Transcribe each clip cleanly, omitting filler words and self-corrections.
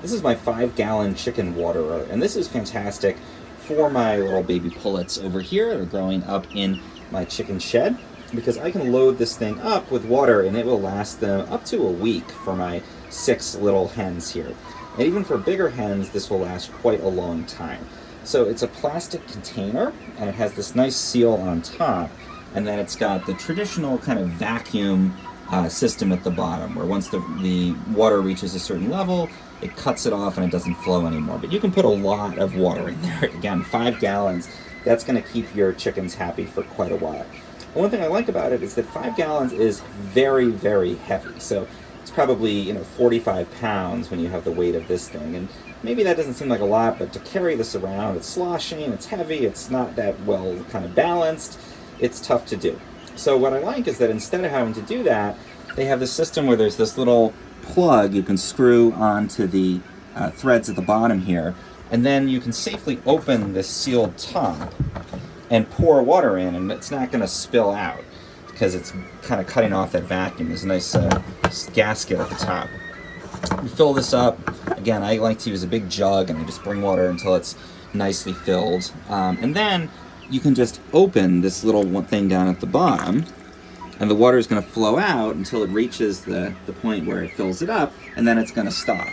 This is my 5-gallon chicken waterer, and this is fantastic for my little baby pullets over here that are growing up in my chicken shed, because I can load this thing up with water and it will last them up to a week for my 6 little hens here. And even for bigger hens, this will last quite a long time. So it's a plastic container, and it has this nice seal on top, and then it's got the traditional kind of vacuum system at the bottom, where once the water reaches a certain level, it cuts it off and it doesn't flow anymore. But you can put a lot of water in there. Again, 5 gallons, that's going to keep your chickens happy for quite a while. One thing I like about it is that 5 gallons is very, very heavy. So it's probably 45 pounds when you have the weight of this thing. And maybe that doesn't seem like a lot, but to carry this around, it's sloshing, it's heavy, it's not that well kind of balanced, it's tough to do. So what I like is that instead of having to do that, they have this system where there's this little plug you can screw onto the threads at the bottom here, and then you can safely open this sealed top and pour water in, and it's not going to spill out because it's kind of cutting off that vacuum. There's a nice gasket at the top. You fill this up. Again, I like to use a big jug, and I just bring water until it's nicely filled. And then you can just open this little one thing down at the bottom, and the water is going to flow out until it reaches the point where it fills it up, and then it's going to stop.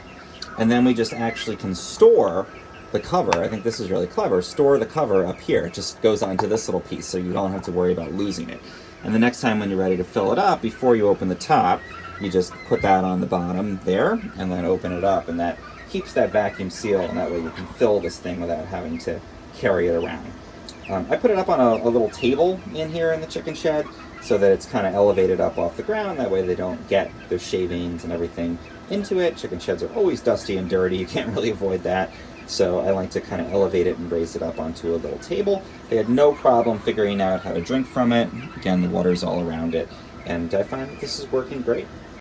And then we just actually can store the cover. I think this is really clever. Store the cover up here. It just goes onto this little piece, so you don't have to worry about losing it. And the next time when you're ready to fill it up, before you open the top, you just put that on the bottom there, and then open it up, and that keeps that vacuum seal, and that way you can fill this thing without having to carry it around. I put it up on a little table in here in the chicken shed, so that it's kind of elevated up off the ground. That way they don't get their shavings and everything into it. Chicken sheds are always dusty and dirty. You can't really avoid that. So I like to kind of elevate it and raise it up onto a little table. They had no problem figuring out how to drink from it. Again, the water's all around it. And I find that this is working great.